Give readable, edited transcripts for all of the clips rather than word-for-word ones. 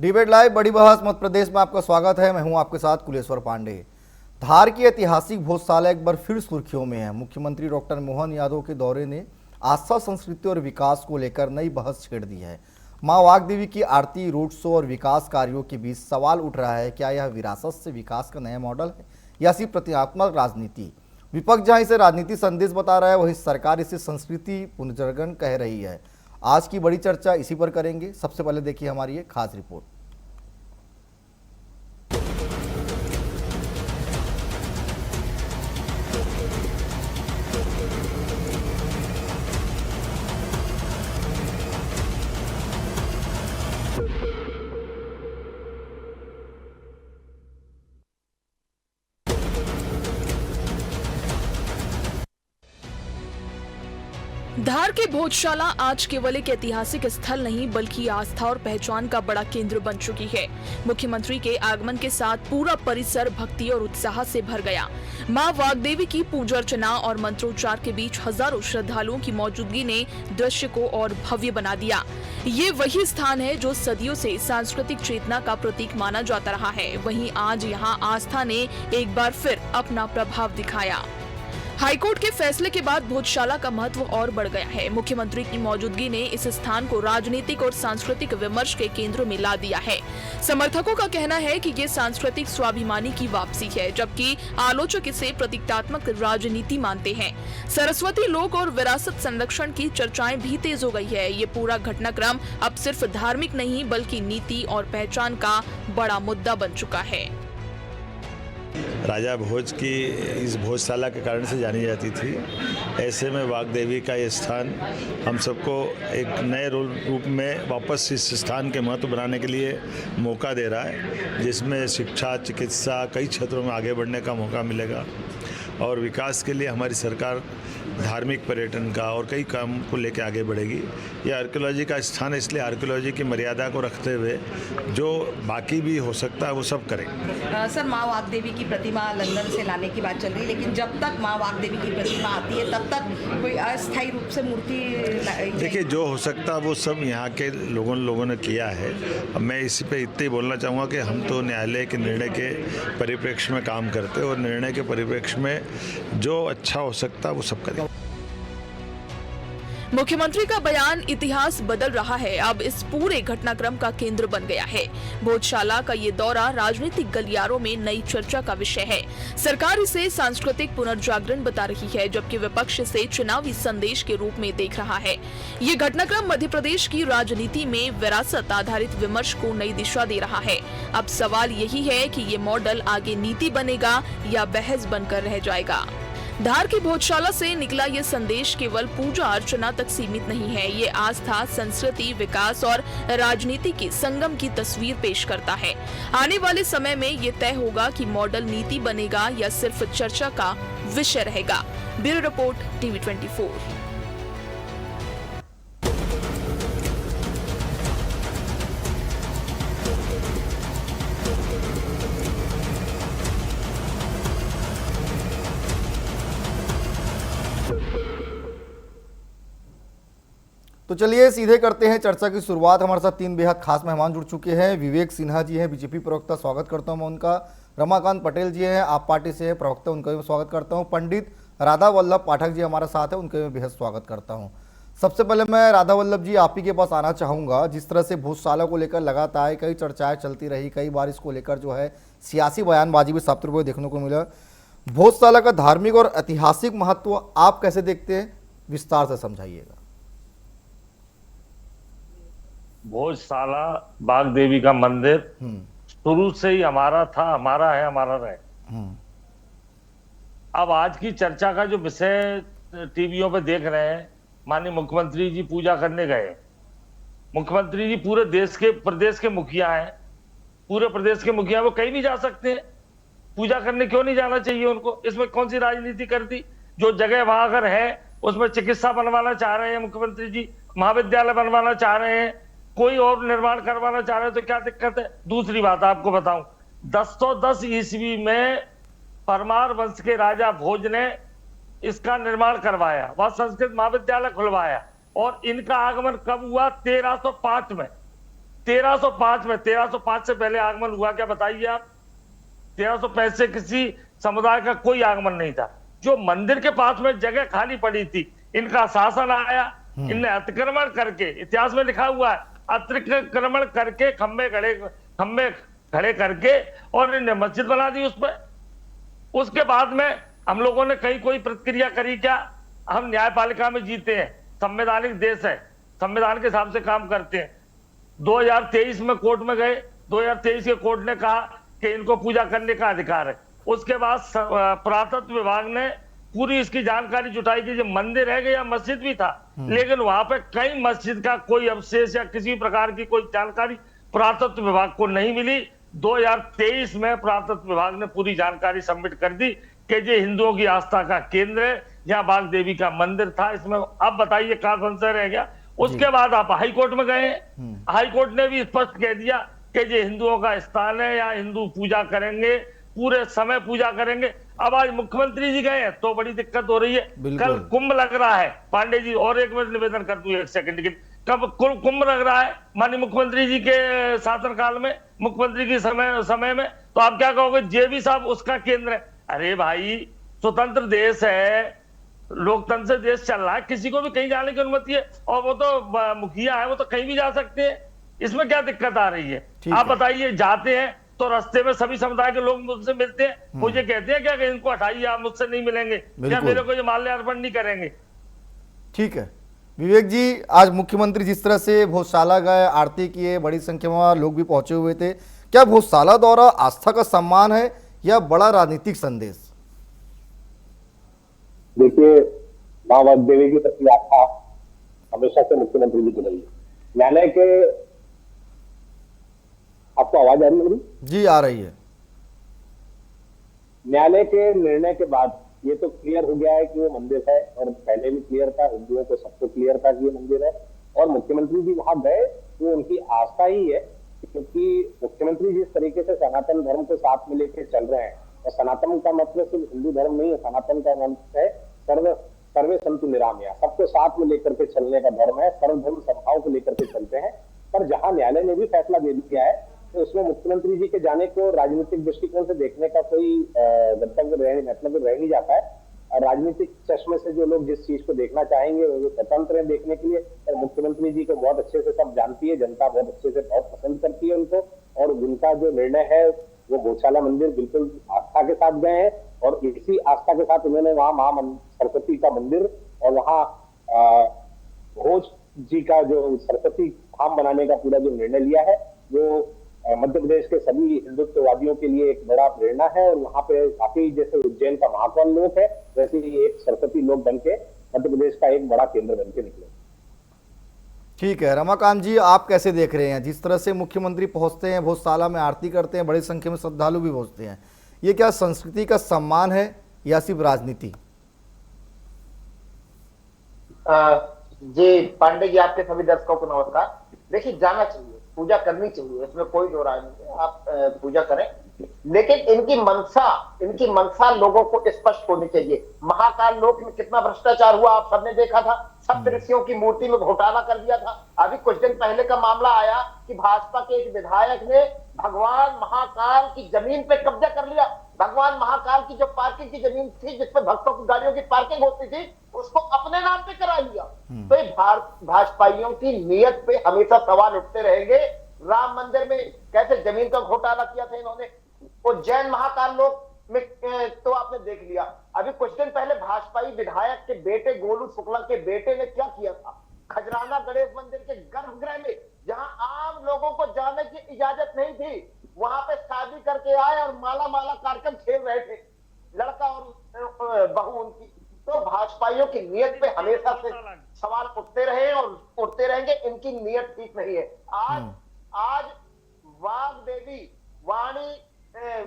Debate live बड़ी बहस मध्य प्रदेश में आपका स्वागत है। मैं हूं आपके साथ कुलेश्वर पांडे। धार की ऐतिहासिक भोजशाला एक बार फिर सुर्खियों में है। मुख्यमंत्री डॉक्टर मोहन यादव के दौरे ने आस्था, संस्कृति और विकास को लेकर नई बहस छेड़ दी है। मां वाग्देवी की आरती, रोड शो और विकास कार्यों के बीच सवाल उठ रहा है, क्या यह विरासत से विकास का नया मॉडल है या सिर्फ प्रतीकात्मक राजनीति। विपक्ष जहां इसे राजनीति संदेश बता रहा है, वहीं सरकार इसे संस्कृति पुनर्जागरण कह रही है। आज की बड़ी चर्चा इसी पर करेंगे। सबसे पहले देखिए हमारी एक खास रिपोर्ट। धार के भोजशाला आज केवल एक ऐतिहासिक स्थल नहीं बल्कि आस्था और पहचान का बड़ा केंद्र बन चुकी है। मुख्यमंत्री के आगमन के साथ पूरा परिसर भक्ति और उत्साह से भर गया। मां वाग्देवी की पूजा अर्चना और मंत्रोच्चार के बीच हजारों श्रद्धालुओं की मौजूदगी ने दृश्य को और भव्य बना दिया। ये वही स्थान है जो सदियों से सांस्कृतिक चेतना का प्रतीक माना जाता रहा है। वहीं आज यहाँ आस्था ने एक बार फिर अपना प्रभाव दिखाया। हाईकोर्ट के फैसले के बाद भोजशाला का महत्व और बढ़ गया है। मुख्यमंत्री की मौजूदगी ने इस स्थान को राजनीतिक और सांस्कृतिक विमर्श के केंद्र में ला दिया है। समर्थकों का कहना है कि ये सांस्कृतिक स्वाभिमानी की वापसी है, जबकि आलोचक इसे प्रतीकात्मक राजनीति मानते हैं। सरस्वती लोक और विरासत संरक्षण की चर्चाएं भी तेज हो गई है। ये पूरा घटनाक्रम अब सिर्फ धार्मिक नहीं बल्कि नीति और पहचान का बड़ा मुद्दा बन चुका है। राजा भोज की इस भोजशाला के कारण से जानी जाती थी। ऐसे में वाग्देवी का ये स्थान हम सबको एक नए रूप में वापस इस स्थान के महत्व बनाने के लिए मौका दे रहा है, जिसमें शिक्षा, चिकित्सा, कई क्षेत्रों में आगे बढ़ने का मौका मिलेगा और विकास के लिए हमारी सरकार धार्मिक पर्यटन का और कई काम को लेकर आगे बढ़ेगी। यह आर्कियोलॉजी का स्थान है, इसलिए आर्कियोलॉजी की मर्यादा को रखते हुए जो बाकी भी हो सकता है वो सब करें। सर, मां वाग्देवी की प्रतिमा लंदन से लाने की बात चल रही है, लेकिन जब तक मां वाग्देवी की प्रतिमा आती है तब तक कोई अस्थायी रूप से मूर्ति देखिए, जो हो सकता है वो सब यहाँ के लोगों ने किया है। अब मैं इसी पे इतना ही बोलना चाहूँगा कि हम तो न्यायालय के निर्णय के परिप्रेक्ष्य में काम करते हैं और निर्णय के परिप्रेक्ष्य में जो अच्छा हो सकता है वो सब करें। मुख्यमंत्री का बयान इतिहास बदल रहा है, अब इस पूरे घटनाक्रम का केंद्र बन गया है। भोजशाला का ये दौरा राजनीतिक गलियारों में नई चर्चा का विषय है। सरकार इसे सांस्कृतिक पुनर्जागरण बता रही है, जबकि विपक्ष इसे चुनावी संदेश के रूप में देख रहा है। ये घटनाक्रम मध्य प्रदेश की राजनीति में विरासत आधारित विमर्श को नई दिशा दे रहा है। अब सवाल यही है कि ये मॉडल आगे नीति बनेगा या बहस बनकर रह जाएगा। धार की भोजशाला से निकला ये संदेश केवल पूजा अर्चना तक सीमित नहीं है। ये आस्था, संस्कृति, विकास और राजनीति की संगम की तस्वीर पेश करता है। आने वाले समय में ये तय होगा कि मॉडल नीति बनेगा या सिर्फ चर्चा का विषय रहेगा। Bureau report, TV 24। तो चलिए सीधे करते हैं चर्चा की शुरुआत। हमारे साथ तीन बेहद खास मेहमान जुड़ चुके हैं। विवेक सिन्हा जी हैं, बीजेपी प्रवक्ता, स्वागत करता हूं मैं उनका। रमाकांत पटेल जी हैं, आप पार्टी से हैं, प्रवक्ता, उनका भी मैं स्वागत करता हूं। पंडित राधा वल्लभ पाठक जी हमारे साथ हैं, उनका भी बेहद स्वागत करता हूं। सबसे पहले मैं राधा वल्लभ जी आप ही के पास आना चाहूँगा। जिस तरह से भोजशाला को लेकर लगातार कई चर्चाएँ चलती रही, कई बार इसको लेकर जो है सियासी बयानबाजी भी साबित हुए देखने को मिला। भोजशाला का धार्मिक और ऐतिहासिक महत्व आप कैसे देखते हैं, विस्तार से समझाइएगा। भोजशाला वाग्देवी का मंदिर शुरू से ही हमारा था, हमारा है, हमारा रहे। अब आज की चर्चा का जो विषय टीवियों पे देख रहे हैं, माननीय मुख्यमंत्री जी पूजा करने गए। मुख्यमंत्री जी पूरे प्रदेश के मुखिया हैं, पूरे प्रदेश के मुखिया, वो कहीं भी जा सकते हैं। पूजा करने क्यों नहीं जाना चाहिए उनको? इसमें कौन सी राजनीति कर दी? जो जगह वहां अगर है उसमें चिकित्सा बनवाना चाह रहे हैं मुख्यमंत्री जी, महाविद्यालय बनवाना चाह रहे हैं, कोई और निर्माण करवाना चाह रहे हैं, तो क्या दिक्कत है? दूसरी बात आपको बताऊं, 1010 ईस्वी में परमार वंश के राजा भोज ने इसका निर्माण करवाया, वह संस्कृत महाविद्यालय खुलवाया, और इनका आगमन कब हुआ? 1305 में। 1305 में, 1305 से पहले आगमन हुआ क्या बताइए आप? 1305 से किसी समुदाय का कोई आगमन नहीं था। जो मंदिर के पास में जगह खाली पड़ी थी, इनका शासन आया, इनने अतिक्रमण करके, इतिहास में लिखा हुआ है, अतिक्रमण करके खंबे खड़े करके और इन्हें मस्जिद बना दी उस पर। उसके बाद में हम लोगों ने कहीं कोई प्रतिक्रिया करी क्या? हम न्यायपालिका में जीते हैं, संवैधानिक देश है, संविधान के हिसाब से काम करते हैं। 2023 में कोर्ट में गए, 2023 के कोर्ट ने कहा कि इनको पूजा करने का अधिकार है। उसके बाद पुरातत्व विभाग ने पूरी इसकी जानकारी जुटाई कि जो मंदिर है या मस्जिद भी था, लेकिन वहां पे कई मस्जिद का कोई अवशेष या किसी प्रकार की कोई जानकारी पुरातत्व विभाग को नहीं मिली। 2023 में पुरातत्व विभाग ने पूरी जानकारी सबमिट कर दी कि ये हिंदुओं की आस्था का केंद्र है, यहाँ बाग देवी का मंदिर था। इसमें अब बताइए कहाँ संशय रह गया? उसके बाद आप हाई कोर्ट में गए, हाई कोर्ट ने भी स्पष्ट कह दिया कि ये हिंदुओं का स्थान है, यहाँ हिंदू पूजा करेंगे, पूरे समय पूजा करेंगे। अब आज मुख्यमंत्री जी गए हैं तो बड़ी दिक्कत हो रही है। कल कुंभ लग रहा है, पांडे जी, और एक मिनट निवेदन कर दूं, एक सेकंड, कब कुंभ लग रहा है माननीय मुख्यमंत्री जी के शासनकाल में, मुख्यमंत्री के समय में, तो आप क्या कहोगे? जेबी साहब उसका केंद्र है। अरे भाई, स्वतंत्र देश है, लोकतंत्र से देश चल रहा है, किसी को भी कहीं जाने की अनुमति है, और वो तो मुखिया है, वो तो कहीं भी जा सकते हैं। इसमें क्या दिक्कत आ रही है? आप बताइए। जाते हैं तो रास्ते में सभी समुदाय के लोग मुझसे मिलते हैं, मुझे कहते हैं क्या कि इनको हटाइए, आप मुझसे नहीं मिलेंगे या मेरे को ये माल्यार्पण नहीं करेंगे। ठीक है विवेक जी, आज मुख्यमंत्री जिस तरह से भोजशाला गए, आरती किए, बड़ी संख्या में लोग भी पहुंचे हुए थे, क्या भोजशाला दौरा आस्था का सम्मान है या बड़ा राजनीतिक संदेश? देखिए, मां वाग्देवी की प्रति आस्था हमेशा से मुख्यमंत्री जी की रही है। न्यायालय के, आपको आवाज आ रही है मेरी? जी आ रही है। न्यायालय के निर्णय के बाद ये तो क्लियर हो गया है कि वो मंदिर है, और पहले भी क्लियर था, हिंदुओं को सबको क्लियर था कि ये मंदिर है, और मुख्यमंत्री जी वहां गए वो उनकी आस्था ही है, क्योंकि मुख्यमंत्री जिस तरीके से सनातन धर्म को साथ में लेकर चल रहे हैं, और सनातन का मतलब सिर्फ हिंदू धर्म नहीं है, सनातन का मतलब है सर्वे संतु निरामया, सबको साथ में लेकर के चलने का धर्म है, सर्वधर्म समभाव को लेकर के चलते हैं। पर जहां न्यायालय ने भी फैसला दे दिया है तो उसमें मुख्यमंत्री जी के जाने को राजनीतिक दृष्टिकोण से देखने का कोई मतलब रह नहीं जाता है। राजनीतिक चश्मे से जो लोग जिस चीज को देखना चाहेंगे वो स्वतंत्र है देखने के लिए, और मुख्यमंत्री जी को बहुत अच्छे से सब जानती है, जनता बहुत अच्छे से बहुत पसंद करती है उनको, और उनका जो निर्णय है वो गौशाला मंदिर बिल्कुल आस्था के साथ गए हैं, और इसी आस्था के साथ उन्होंने वहां मां सरस्वती का मंदिर और वहां भोज जी का जो सरस्वती धाम बनाने का पूरा जो निर्णय लिया है, वो मध्य प्रदेश के सभी हिंदुत्ववादियों के लिए एक बड़ा प्रेरणा है। और वहां पे काफी, जैसे उज्जैन का महाकाल लोक है, वैसे ही एक सरस्वती लोक बन के मध्य प्रदेश का एक बड़ा केंद्र बन के निकले। ठीक है रमाकांत जी, आप कैसे देख रहे हैं जिस तरह से मुख्यमंत्री पहुंचते हैं, भोजशाला में आरती करते हैं, बड़ी संख्या में श्रद्धालु भी पहुंचते हैं, ये क्या संस्कृति का सम्मान है या सिर्फ राजनीति? जी पांडे जी, आपके सभी दर्शकों को नमस्कार। देखिए, जाना चाहिए, पूजा करनी चाहिए, इसमें कोई दो राय नहीं है, आप पूजा करें, लेकिन इनकी मनसा लोगों को स्पष्ट होनी चाहिए। महाकाल लोक में कितना भ्रष्टाचार हुआ आप सबने देखा था, सप्तऋषियों की मूर्ति में घोटाला कर दिया था। अभी कुछ दिन पहले का मामला आया कि भाजपा के एक विधायक ने भगवान महाकाल की जमीन पे कब्जा कर लिया। भगवान महाकाल की जो पार्किंग की जमीन थी, जिसपे भक्तों की गाड़ियों की पार्किंग होती थी, उसको अपने नाम पे करा लिया। तो ये भाजपाइयों की नीयत पे हमेशा सवाल उठते रहेंगे। राम मंदिर में कैसे जमीन का घोटाला किया था इन्होंने, उज्जैन महाकाल लोक में तो आपने देख लिया। अभी कुछ दिन पहले भाजपाई विधायक के बेटे गोलू शुक्ला के बेटे ने क्या किया था, खजराना गणेश मंदिर के गर्भगृह में, जहां आम लोगों को जाने की इजाजत नहीं थी, वहां पे शादी करके आए और माला माला कार्यक्रम खेल रहे थे लड़का और बहू उनकी। तो भाजपाइयों की नीयत पे हमेशा से सवाल उठते रहे और उठते रहेंगे, इनकी नीयत ठीक नहीं है। आज वाग देवी,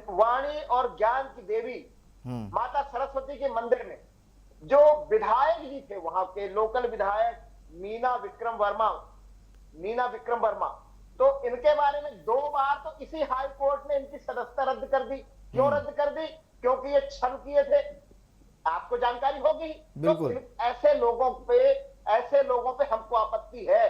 वाणी और ज्ञान की देवी माता सरस्वती के मंदिर में जो विधायक जी थे, वहां के लोकल विधायक मीना विक्रम वर्मा, तो इनके बारे में 2 बार तो इसी हाई कोर्ट ने इनकी सदस्यता रद्द कर दी। क्यों रद्द कर दी? क्योंकि ये छल किए थे, आपको जानकारी होगी। तो ऐसे लोगों पे हमको आपत्ति है।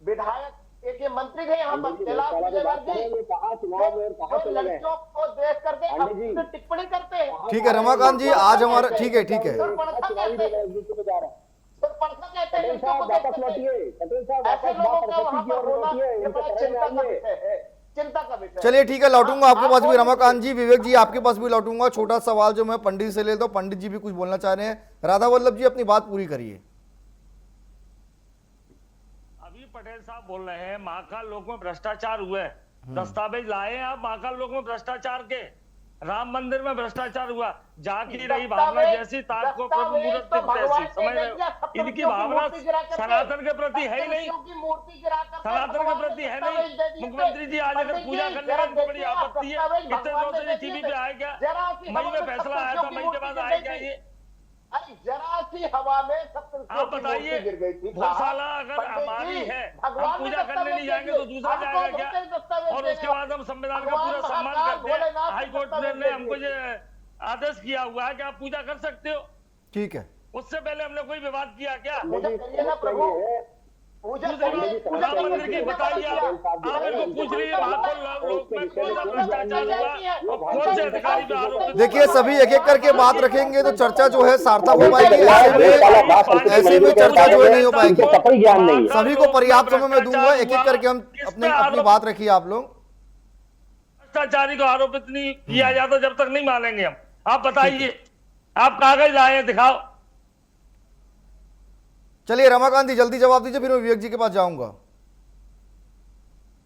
विधायक एक ये मंत्री थे यहाँ पर कैलाश विजयवर्गीय, कहा चुनाव में कहा जो चले गए। लड़कियों को देख करके पांडे जी। अपनी टिप्पणी करते हैं। ठीक है रमाकांत जी, आज हमारा ठीक है सुरपणखा कहते हैं, सुरपणखा कहते हैं पटेल लड़कियों साहब को देख वापस करके। लौटिए, पटेल साहब ऐसे वापस लोगों बात का वहां की पर और होना लौटिए, ये इनके बड़ा शरण में चिंता का आइए। विषय है, चिंता का विषय है। चलिए ठीक है, लौटूंगा आपके पास भी आप- रमाकांत जी। विवेक जी आपके पास भी लौटूंगा। छोटा सवाल जो मैं पंडित से लेता हूँ, पंडित जी भी कुछ बोलना चाह रहे हैं। राधा वल्लभ जी अपनी बात पूरी करिए। अभी पटेल साहब बोल रहे हैं महाकाल लोक में भ्रष्टाचार हुए, दस्तावेज लाए हैं आप महाकाल लोक में भ्रष्टाचार के। राम मंदिर में भ्रष्टाचार हुआ, जागी रही भावना जैसी ताज को प्रभु मूर्त तो तैसी। समझ रहे हो? इनकी भावना सनातन के प्रति है ही नहीं, सनातन के प्रति है नहीं। मुख्यमंत्री जी आज अगर पूजा करने में इनको बड़ी आपत्ति है, इतने दिनों से ये टीवी पे आए क्या? मई में फैसला आया था, मई के बाद आए क्या ये? अरे जरा सी हवा में आप बताइए, गिर गई थी। गौशाला अगर हमारी है, हम पूजा करने नहीं जाएंगे तो दूसरा जाएगा क्या? और उसके बाद हम संविधान का पूरा सम्मान करते हैं। हाई कोर्ट ने हमको ये आदेश किया हुआ है कि आप पूजा कर सकते हो। ठीक है, उससे पहले हमने कोई विवाद किया क्या? पूजा करिए ना प्रभु, पूजा करिए, पूजा राम मंदिर की बताइए आप इनको पूछ रही है महाकाल लोक में कौन सा भ्रष्टाचार हुआ और कौन से अधिकारी पे आरोप? देखिए सभी एक एक करके बात रखेंगे तो चर्चा जो है सार्थक हो पाएगी। ऐसे में चर्चा जो है नहीं हो पाएगी। कतई ज्ञान नहीं है। सभी को पर्याप्त समय मैं दूंगा, एक एक करके हम अपनी बात रखिए आप लोग। भ्रष्टाचारी को आरोपित नहीं किया जाता जब तक नहीं मानेंगे हम। आप बताइए, आप कागज लाए हैं, दिखाओ। चलिए रमाकांत जी जल्दी जवाब दीजिए, फिर मैं विवेक जी के पास जाऊंगा।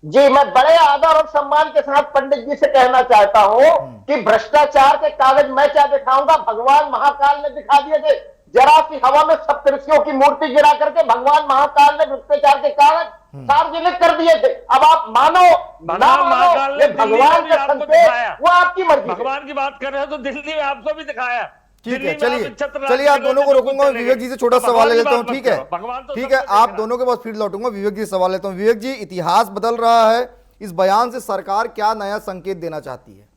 जी, मैं बड़े आदर और सम्मान के साथ पंडित जी से कहना चाहता हूं कि भ्रष्टाचार के कागज मैं क्या दिखाऊंगा, भगवान महाकाल ने दिखा दिए थे। जरा सी हवा में सप्तऋषियों की मूर्ति गिरा करके भगवान महाकाल ने भ्रष्टाचार के कागज सार्वजनिक कर दिए थे। अब आप मानो ना मानो, ये भगवान का संदेश, वो आपकी मर्जी। भगवान की बात कर रहे हो तो दिल्ली में आपको भी दिखाया। ठीक है, चलिए आप दोनों को रोकूंगा। विवेक जी से छोटा सवाल ले लेता हूँ। ठीक है, ठीक है, आप दोनों के पास फिर लौटूंगा। विवेक जी से सवाल लेता हूँ। विवेक जी, इतिहास बदल रहा है, इस बयान से सरकार क्या नया संकेत देना चाहती है?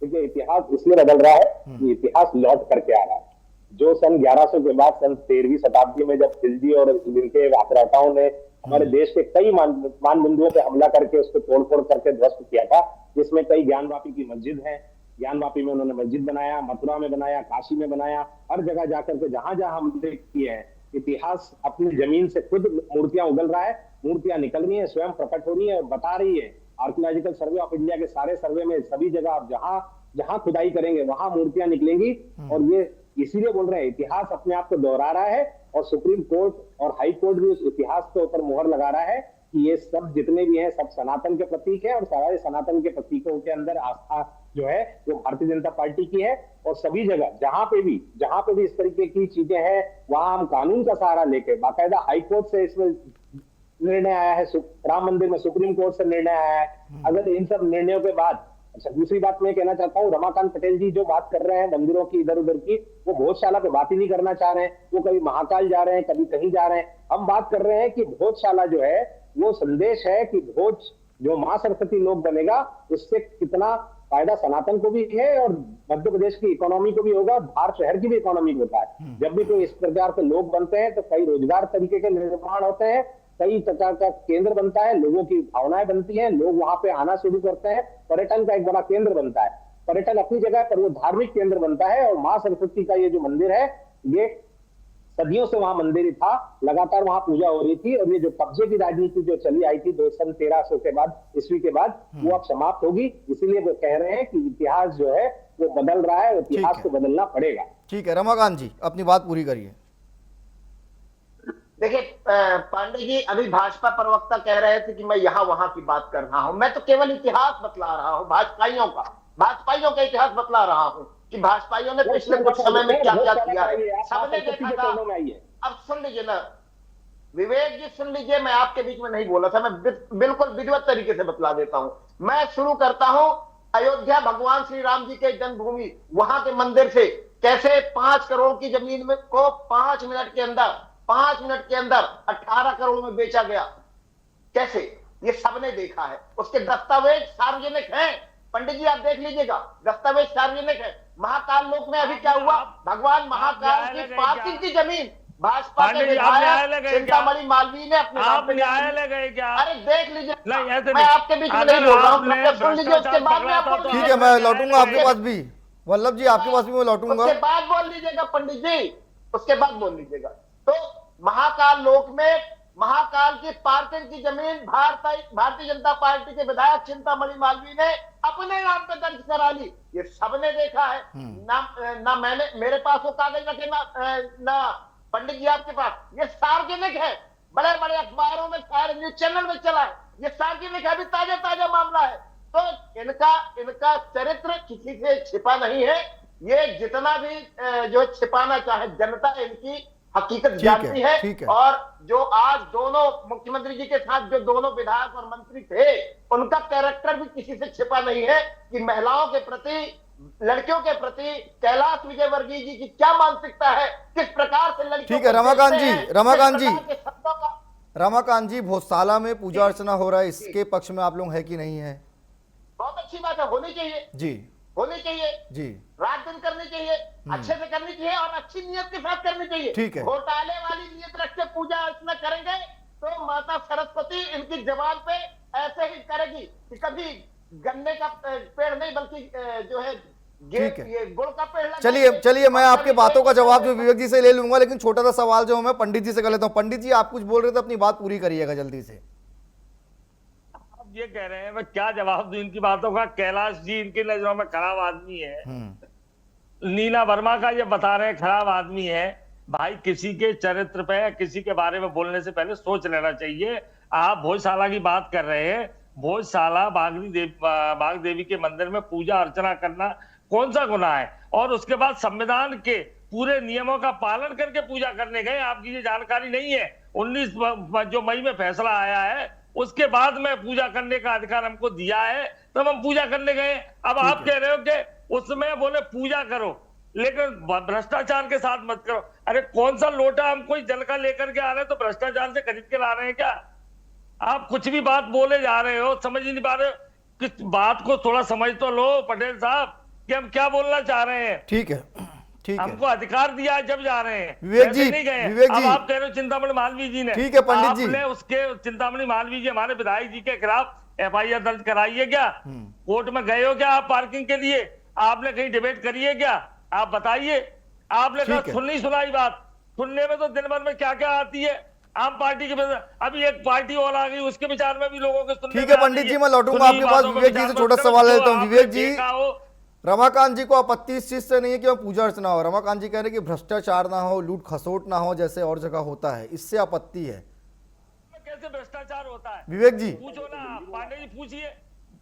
देखिए, इतिहास इसलिए बदल रहा है कि इतिहास लौट करके आ रहा है। जो सन 1100 के बाद सन 13वीं शताब्दी में जब खिलजी और इनके आक्राताओं ने हमारे देश के कई मानबिंदुओं पे हमला करके उसको तोड़फोड़ करके ध्वस्त किया था, जिसमें कई ज्ञानवापी की मस्जिद है। ज्ञानवापी में उन्होंने मस्जिद बनाया, मथुरा में बनाया, काशी में बनाया, हर जगह जाकर के जहां जहां हमले किए हैं। इतिहास अपनी जमीन से खुद मूर्तियां उगल रहा है, मूर्तियां निकल रही है, स्वयं प्रकट हो रही है और बता रही है। आर्कियोलॉजिकल सर्वे ऑफ इंडिया के सारे सर्वे में सभी जगह आप जहां जहां खुदाई करेंगे वहां मूर्तियां निकलेंगी। और ये इसीलिए बोल रहे हैं, इतिहास अपने आप को दोहरा रहा है और सुप्रीम कोर्ट और हाई कोर्ट भी उस इतिहास के ऊपर मुहर लगा रहा है कि ये सब जितने भी हैं सब सनातन के प्रतीक है और सारे सनातन के प्रतीकों के अंदर आस्था जो है वो भारतीय जनता पार्टी की है। और सभी जगह जहां पे भी इस तरीके की चीजें हैं वहां हम कानून का सहारा लेके, बाकायदा हाई कोर्ट से इसमें निर्णय आया है, राम मंदिर में सुप्रीम कोर्ट से निर्णय आया है। अगर इन सब निर्णयों के बाद, अच्छा दूसरी बात मैं कहना चाहता हूँ, रमाकांत पटेल जी जो बात कर रहे हैं मंदिरों की इधर उधर की, वो भोजशाला पे बात ही नहीं करना चाह रहे हैं। वो कभी महाकाल जा रहे हैं, कभी कहीं जा रहे हैं। हम बात कर रहे हैं कि भोजशाला जो है वो संदेश है कि भोज जो मां सरस्वती लोक बनेगा उससे कितना फायदा सनातन को भी है और मध्य प्रदेश की इकोनॉमी को भी होगा, बाहर शहर की भी इकोनॉमी होता है। जब भी कोई इस प्रकार के लोग बनते हैं तो कई रोजगार तरीके के निर्माण होते हैं, कई प्रकार का केंद्र बनता है, लोगों की भावनाएं बनती हैं, लोग वहां पे आना शुरू करते हैं, पर्यटन का एक बड़ा केंद्र बनता है। पर्यटन अपनी जगह पर वो धार्मिक केंद्र बनता है और मां सरस्वती का ये जो मंदिर है ये सदियों से वहां मंदिर ही था, लगातार वहां पूजा हो रही थी। और ये जो कब्जे की राजनीति जो चली आई थी 1300 के बाद, ईस्वी के बाद, वो अब समाप्त होगी। इसीलिए वो कह रहे हैं कि इतिहास जो है वो बदल रहा है, इतिहास को बदलना पड़ेगा। ठीक है, रमाकांत जी अपनी बात पूरी करिए। देखिए पांडे जी, अभी भाजपा प्रवक्ता कह रहे थे कि मैं यहाँ वहां की बात कर रहा हूं। मैं तो केवल इतिहास बतला रहा हूं, भाजपाइयों का इतिहास बतला रहा हूं कि भाजपाइयों ने पिछले कुछ समय में क्या क्या किया है, सबने देखा था। अब सुन लीजिए ना विवेक जी, सुन लीजिए, मैं आपके बीच में नहीं बोला था, मैं बिल्कुल विधिवत तरीके से बतला देता हूं। मैं शुरू करता हूं अयोध्या, भगवान श्री राम जी के जन्मभूमि, वहां के मंदिर से कैसे 5 करोड़ की जमीन में को 5 मिनट के अंदर 18 करोड़ में बेचा गया। कैसे, ये सबने देखा है, उसके दस्तावेज सार्वजनिक हैं। पंडित जी आप देख लीजिएगा, दस्तावेज सार्वजनिक है। महाकाल लोक में अभी क्या हुआ, भगवान महाकाल की पार्किंग की जमीन भाजपा के पांडे जी, आप न्यायालय विधायक गए क्या? चिंतामणि मालवीय ने अपने नाम आप पे न्यायालय गए क्या? अरे देख लीजिए, नहीं, ऐसे मैं नहीं। आपके बीच में अगर नहीं बोल रहा हूँ, आपने पहले सुन लीजिए, उसके भ्रष्टाचार बाद में पकड़ा आप था बोल तो ठीक लीजिए। है, मैं लौटूंगा आपके पास भी, वल्लभ जी आपके पास भी मैं लौटूंगा। उसके बाद बोल लीजिएगा पंडित जी, उसके बाद बोल लीजिएगा। तो महाकाल लोक में महाकाल की पार्किंग की जमीन भारतीय जनता पार्टी के विधायक चिंतामणि मालवीय ने अपने नाम पे दर्ज करा ली। ये सबने देखा है ना मैंने, मेरे पास वो कागज रखे ना पंडित जी आपके पास। ये सार्वजनिक है, बड़े बड़े अखबारों में, सारे न्यूज चैनल में चला है, ये सार्वजनिक है, अभी ताजा ताजा मामला है। तो इनका चरित्र किसी से छिपा नहीं है। ये जितना भी जो छिपाना चाहे, जनता इनकी हकीकत जानती है। ठीक है। और जो आज दोनों मुख्यमंत्री जी के साथ जो दोनों विधायक और मंत्री थे, उनका कैरेक्टर भी किसी से छिपा नहीं है कि महिलाओं के प्रति, लड़कियों के प्रति कैलाश विजयवर्गीय जी की क्या मानसिकता है, किस प्रकार से लड़कियों ठीक है, को रमाकांत देखते जी, हैं, रमाकांत किस जी। प्रकार के शब्दों का। रमाकांत जी, भोजशाला में पूजा अर्चना हो रहा है, इसके पक्ष में आप लोग है कि नहीं है? बहुत अच्छी बात है, होनी चाहिए, जी होनी चाहिए, जी, रात दिन करनी चाहिए, अच्छे से करनी चाहिए और अच्छी नियत के साथ करनी चाहिए। ठीक है। घोटाले वाली नियत रख के पूजा अर्चना करेंगे तो माता सरस्वती इनकी जबान पे ऐसे ही करेगी कि कभी गन्ने का पेड़ नहीं, बल्कि जो है ठीक है। ये गुड़ का पेड़ चलिए मैं आपके बातों का जवाब जो विवेक जी से ले लूंगा, लेकिन छोटा सा सवाल जो मैं पंडित जी से कर लेता हूँ। पंडित जी, आप कुछ बोल रहे थे, अपनी बात पूरी करिएगा जल्दी से। ये कह रहे हैं, मैं क्या जवाब दूं इनकी बातों का। कैलाश जी इनकी नजरों में खराब आदमी है, नीना वर्मा का ये बता रहे हैं खराब आदमी है। भाई, किसी के चरित्र पे, किसी के बारे में बोलने से पहले सोच लेना चाहिए। आप भोजशाला की बात कर रहे हैं, भोजशाला बाग देवी के मंदिर में पूजा अर्चना करना कौन सा गुनाह है? और उसके बाद संविधान के पूरे नियमों का पालन करके पूजा करने गए, आपकी ये जानकारी नहीं है। 19 जो मई में फैसला आया है, उसके बाद में पूजा करने का अधिकार हमको दिया है, तब हम पूजा करने गए। अब आप कह रहे हो कि उसमें बोले पूजा करो, लेकिन भ्रष्टाचार के साथ मत करो। अरे कौन सा लोटा हम कोई जल का लेकर के आ रहे हैं तो भ्रष्टाचार से खरीद के ला रहे हैं क्या? आप कुछ भी बात बोले जा रहे हो, समझ ही नहीं पा रहे हो। किस बात को थोड़ा समझ तो लो पटेल साहब कि हम क्या बोलना चाह रहे हैं। ठीक है, ठीक है, हमको अधिकार दिया है जब जा रहे हैं, विवेक ऐसे जी, नहीं गए। विवेक अब जी। आप कह रहे हो चिंतामणि मालवीय जी ने, ठीक है, पंडित जी। आपने उसके चिंतामणि मालवीय जी हमारे विधायक जी के खिलाफ FIR दर्ज कराई है क्या? कोर्ट में गए हो क्या आप पार्किंग के लिए? आपने कहीं डिबेट करी है क्या? आप बताइए। आपने कहा सुननी सुनाई बात, सुनने में तो दिन भर में क्या क्या आती है। आम पार्टी के अभी एक पार्टी और आ गई, उसके विचार में भी लोगों के सुनने। ठीक है पंडित जी, मैं लौटूंगा आपके पास। विवेक जी से छोटा सवाल लेता हूँ। विवेक जी, रमाकांत जी को आपत्ति इस चीज से नहीं है कि पूजा अर्चना हो। रमाकांत जी कह रहे हैं कि भ्रष्टाचार ना हो, लूट खसोट ना हो, जैसे और जगह होता है, इससे आपत्ति है। कैसे भ्रष्टाचार होता है विवेक जी, पूछो ना, पांडे जी पूछिए,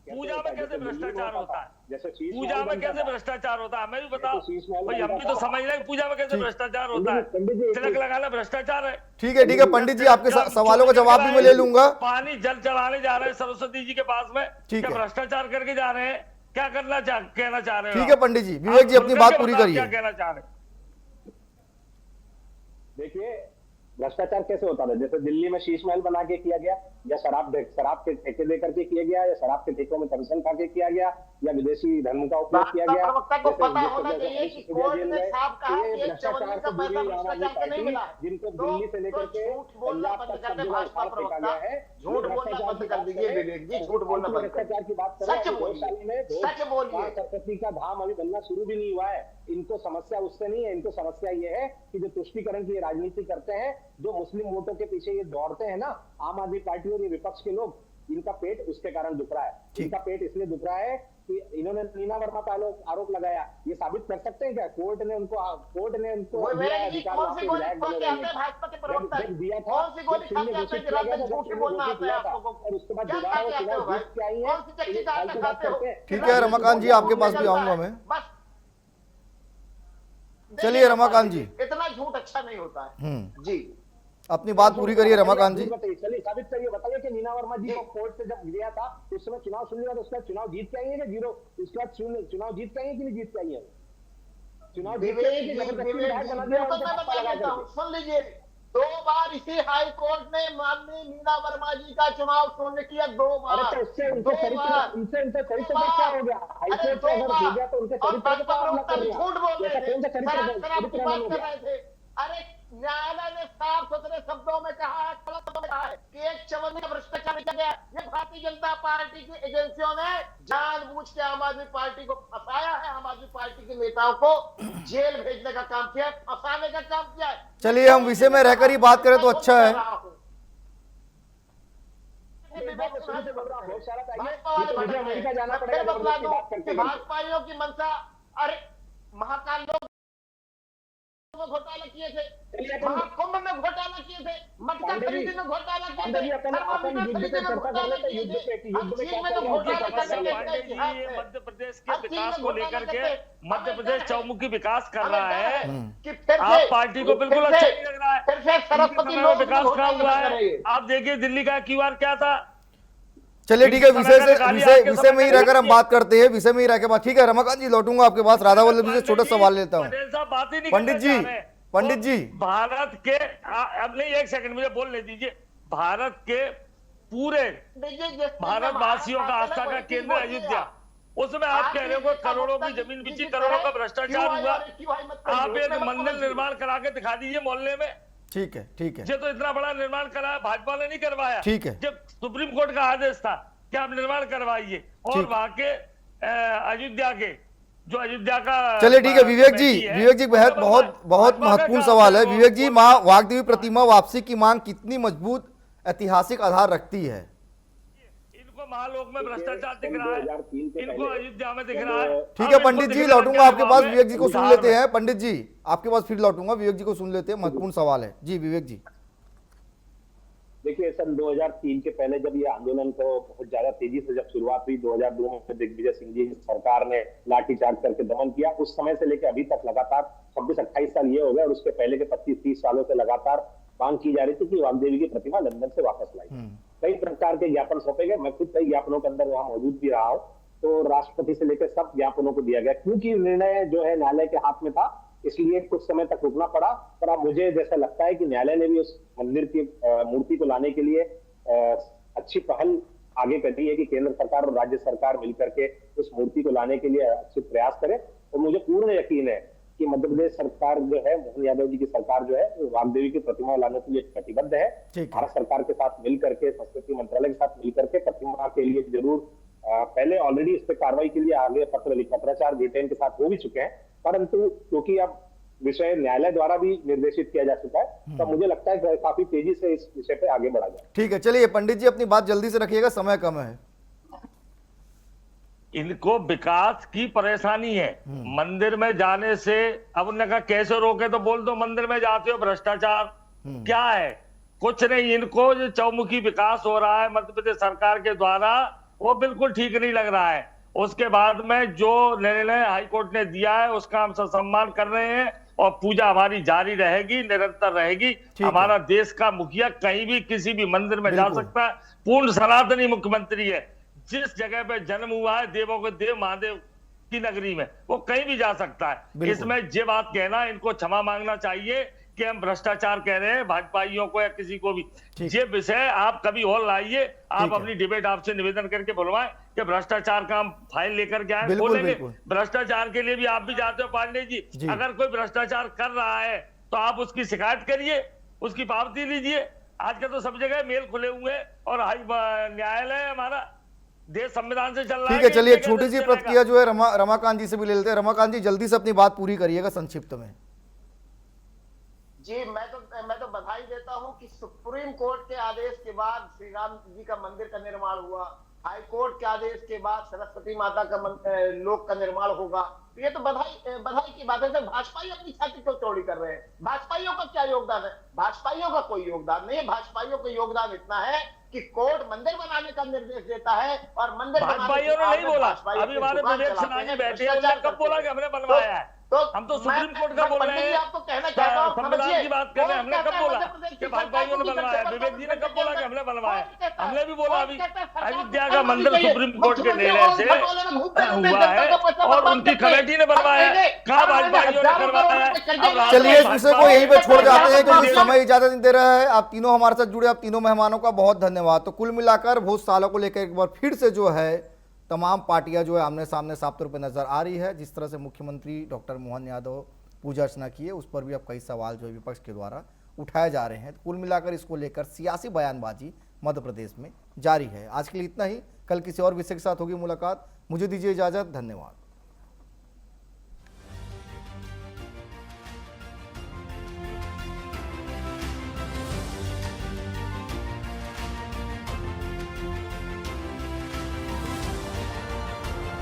पूजा में कैसे भ्ष्टाचार होता है? जैसे शीश पूजा महल में बनता कैसे था। भ्रष्टाचार होता है? मैं भी बताओ शीश महल भाई, हम बनता भी तो था। समझ रहे हैं पूजा में कैसे भ्रष्टाचार होता है। पंडित जी, तिलक लगाना भ्रष्टाचार है। ठीक है पंडित जी, आपके सवालों का जवाब भी मैं ले लूंगा। पानी जल चढ़ाने जा रहे हैं सरस्वती जी के पास में, ठीक क्या है। भ्रष्टाचार करके जा रहे हैं? क्या कहना चाह रहे हो? ठीक है पंडित जी, विवेक जी अपनी बात पूरी करिए। क्या कहना चाह रहे हैं? देखिए, भ्रष्टाचार कैसे होता था? जैसे दिल्ली में शीश महल बना के किया गया, या शराब के ठेके दे करके किया गया, या शराब के ठेकों में कमीशन खा के किया गया, या विदेशी धन का उपयोग किया गया। प्रवक्ता को जैसे- पता जैसे- होना जैसे चाहिए कि अनिल कोर्ट जेल ने में साफ कहा ये कि एक भ्रष्टाचार चवन्नी का से पैसा जुड़ी आम आदमी भ्रष्टाचार से नहीं पार्टी, मिला है। जिनको तो दिल्ली से लेकर के झूठ बोलना पंजाब बंद तक कर दे सब भाजपा जगह फेंका प्रवक्ता, गया है। झूठ बोलना बंद कर दीजिए विवेक जी, झूठ बोलना बंद कर भ्रष्टाचार की बात सच करें, बोलिए, सच मां बोलिए। सरस्वती का धाम अभी बनना शुरू भी नहीं हुआ है। इनको समस्या उससे नहीं है, इनको समस्या ये है कि जो तुष्टीकरण की राजनीति करते हैं, जो मुस्लिम वोटों के पीछे ये दौड़ते हैं ना, आम आदमी पार्टी और ये विपक्ष के लोग, इनका पेट उसके कारण दुख रहा है। इनका पेट इसलिए दुख रहा है कि इन्होंने नीना वर्मा का आरोप लगाया। ये साबित कर सकते हैं क्या? कोर्ट ने उनको दिया है अधिकार कौन सी गोली विधायक खोल के बने आते हैं भाजपा के प्रवक्ता? जब दिया था, कौन सी गोली जब खा के तुमने आते हैं घोषित कि रात किया में था, झूठ जब बोलना तुमने आता है घोषित आप लोगों और उसके को? बाद क्या दोबारा खा के आते हो भाई? जीत के आई है। कौन सी चक्की काट के खाते हो? ठीक है रमाकांत जी, आपके पास भी आऊंगा मैं। बस चलिए रमाकांत जी, इतना झूठ अच्छा नहीं होता है जी। अपनी बात पूरी करिए रमाकांत जी। चलिए साबित करिए, बताइए कि नीना वर्मा जी को कोर्ट से जब गया था उस समय चुनाव शुरू हुआ, तो उसका चुनाव जीत के आई है कि जीरो? उसके बाद चुनाव जीत के आई है कि नहीं जीत के आई है? चुनाव जीत के आई है कि जबरदस्ती विधायक बना दिया उनको धक्का लगा करके? सुन लीजिए, 2 बार इसी हाई कोर्ट ने माननीय नीना वर्मा जी का चुनाव शून्य किया, 2 बार। अरे तो उससे उनके चरित्र का क्या हो गया? हाईकोर्ट से अगर हो गया तो उनके चरित्र का आप कर रहे हैं। झूठ बोल रहे ऐसा थे, कौन सा शराब की बात कर चरित्र? रहे थे। अरे न्यायालय जनता पार्टी की एजेंसियों ने जानबूझ के आम आदमी पार्टी को फंसाया है, आम आदमी पार्टी के नेताओं को जेल भेजने का काम किया है, फंसाने का काम किया है। चलिए हम विषय में रहकर ही बात करें तो अच्छा है। भाजपाइयों की मंशा, अरे महाकाल लोग घोटाला किए थे, महाकुंभ में घोटाला किए थे, मटका खरीदने में घोटाला किए थे, थर्मामीटर खरीदने में घोटाला किए थे, हर चीज में तो घोटाला करने का इतिहास है। मध्य प्रदेश के विकास को लेकर के मध्य प्रदेश चौमुखी विकास कर रहा है कि फिर से आप पार्टी को बिल्कुल अच्छा नहीं लग रहा है। फिर से सरस्वती लोग विकास कहाँ हुआ घोटाला कर रहे है? हैं। आप देखिए दिल्ली का क्यूआर क्या था। चलिए ठीक है, विषय में ही रहकर हम बात करते हैं, विषय में ही रहकर बात। ठीक है रमाकांत जी, लौटूंगा आपके पास। राधा वल्लभ जी से छोटा सवाल लेता हूँ। पटेल साहब बात ही नहीं पंडित करना जी, चाह रहे हैं। पंडित जी, भारत के अब नहीं, एक सेकंड मुझे बोलने दीजिए। भारत के पूरे भारत वासियों का आस्था का केंद्र अयोध्या, उसमें आप कह रहे हो करोड़ों की जमीन बिची, करोड़ों का भ्रष्टाचार हुआ। आप एक मंदिर निर्माण करा के दिखा दीजिए मोहल्ले में। ठीक है, ठीक है, ये तो इतना बड़ा निर्माण कराया, भाजपा ने नहीं करवाया। ठीक है। जब सुप्रीम कोर्ट का आदेश था कि आप निर्माण करवाइए, और वहां के अयोध्या के जो अयोध्या का। चलिए ठीक है विवेक जी, बहुत महत्वपूर्ण सवाल है। विवेक जी, मां वाग्देवी प्रतिमा वापसी की मांग कितनी मजबूत ऐतिहासिक आधार रखती है? इनको महालोक में भ्रष्टाचार दिख रहा है, इनको अयोध्या में दिख रहा है। ठीक है पंडित जी, लौटूंगा आपके पास। विवेक जी को सुन लेते हैं। पंडित जी आपके पास फिर लौटूंगा, विवेक जी को सुन लेते हैं, महत्वपूर्ण सवाल है। जी विवेक जी। देखिए सन 2003 के पहले जब ये आंदोलन को बहुत ज्यादा तेजी से जब शुरुआत हुई, 2002 में दिग्विजय सिंह जी सरकार ने लाठीचार्ज करके दमन किया। उस समय से लेकर अभी तक लगातार 26-28 साल ये हो गए, और उसके पहले के 25-30 सालों से लगातार मांग की जा रही थी कि वाग्देवी की प्रतिमा लंदन से वापस लाई। कई प्रकार के ज्ञापन सौंपे गए, मैं खुद कई ज्ञापनों के अंदर वहां मौजूद भी रहा हूँ। तो राष्ट्रपति से लेकर सब ज्ञापनों को दिया गया, क्योंकि निर्णय जो है न्यायालय के हाथ में था, इसलिए कुछ समय तक रुकना पड़ा। पर अब मुझे जैसा लगता है कि न्यायालय ने भी उस मंदिर की मूर्ति को लाने के लिए अच्छी पहल आगे कर दी है कि केंद्र सरकार और राज्य सरकार मिलकर के उस मूर्ति को लाने के लिए अच्छे प्रयास करें। और मुझे पूर्ण यकीन है कि मध्य प्रदेश सरकार जो है, मोहन यादव जी की सरकार जो है, वो वाग्देवी की प्रतिमा लाने के लिए कटिबद्ध है। भारत सरकार के साथ मिलकर के, संस्कृति मंत्रालय के साथ मिलकर के प्रतिमा के लिए जरूर पहले ऑलरेडी इस पे कार्रवाई के लिए आगे पत्राचार ब्रिटेन के साथ हो भी चुके हैं, परंतु क्योंकि अब विषय न्यायालय द्वारा भी निर्देशित किया जा चुका है, तो मुझे लगता है कि काफी तेजी से इस विषय पे आगे बढ़ा जाए। ठीक है, चलिए पंडित जी अपनी बात जल्दी से रखिएगा, समय कम है। इनको विकास की परेशानी है। मंदिर में जाने से, अब उन्होंने कहा कैसे रोके, तो बोल दो मंदिर में जाते हो भ्रष्टाचार क्या है? कुछ नहीं। इनको जो चौमुखी विकास हो रहा है मध्य प्रदेश सरकार के द्वारा, वो बिल्कुल ठीक नहीं लग रहा है। उसके बाद में जो निर्णय हाईकोर्ट ने दिया है उसका हम सम्मान कर रहे हैं, और पूजा हमारी जारी रहेगी, निरंतर रहेगी। हमारा देश का मुखिया कहीं भी किसी भी मंदिर में जा सकता है, पूर्ण सनातनी मुख्यमंत्री है। जिस जगह पे जन्म हुआ है, देवों के देव महादेव की नगरी में, वो कहीं भी जा सकता है। इसमें ये बात कहना, इनको क्षमा मांगना चाहिए कि हम भ्रष्टाचार कह रहे हैं भाजपाइयों को या किसी को भी। ये विषय आप कभी और लाइए, आप अपनी डिबेट आपसे निवेदन करके बुलवाएं कि भ्रष्टाचार का हम फाइल लेकर के आए, बोलेंगे। भ्रष्टाचार के लिए भी आप भी जाते हो पांडे जी, अगर कोई भ्रष्टाचार कर रहा है तो आप उसकी शिकायत करिए, उसकी पावती लीजिए। आज का तो सब जगह मेल खुले हुए हैं, और न्यायालय हमारा देश संविधान से चल रहा है। ठीक है, चलिए छोटी सी प्रतिक्रिया जो है रमाकांत जी से भी ले लेते हैं। रमाकांत जी जल्दी से अपनी बात पूरी करिएगा संक्षिप्त में। जी मैं तो बधाई देता हूं कि सुप्रीम कोर्ट के आदेश के बाद श्री राम जी का मंदिर का निर्माण हुआ, हाई कोर्ट के आदेश के बाद सरस्वती माता का लोक का निर्माण होगा। ये तो बधाई की बात है। सर भाजपाई अपनी छाती क्यों चौड़ी कर रहे हैं? भाजपाइयों का क्या योगदान है? भाजपाइयों का कोई योगदान नहीं है। भाजपाइयों का योगदान इतना है कि कोर्ट मंदिर बनाने का निर्देश देता है, और मंदिर भाजपाइयों ने नहीं बोला। अभी हमारे विवेक सिन्हा जी बैठे हैं, उन्होंने कब बोला कि हमने बनवाया है? हम तो सुप्रीम कोर्ट का बोल रहे हैं, आपको कहना चाहता हूं, संविधान की बात कर रहे हैं। हमने कब बोला कि भाजपाइयों ने बनवाया? विवेक जी ने कब बोला कि हमने बनवाया? हमने भी बोला अभी अयोध्या का मंदिर सुप्रीम कोर्ट के निर्णय से हुआ है, और उनकी कमेटी ने बनवाया है। कहाँ भाजपाइयों ने करवाया है? चलिए इस विषय को यहीं पे छोड़ जाते हैं, क्योंकि समय इजाजत नहीं दे रहा है। आप तीनों हमारे साथ जुड़े, आप तीनों मेहमानों का बहुत धन्यवाद। तो कुल मिलाकर भोज सालों को लेकर एक बार फिर से जो है तमाम पार्टियां जो है आमने सामने साफ तौर पर नजर आ रही है। जिस तरह से मुख्यमंत्री डॉक्टर मोहन यादव पूजा अर्चना की है, उस पर भी अब कई सवाल जो है विपक्ष के द्वारा उठाए जा रहे हैं। कुल मिलाकर इसको लेकर सियासी बयानबाजी मध्य प्रदेश में जारी है। आज के लिए इतना ही, कल किसी और विषय के साथ होगी मुलाकात। मुझे दीजिए इजाजत, धन्यवाद।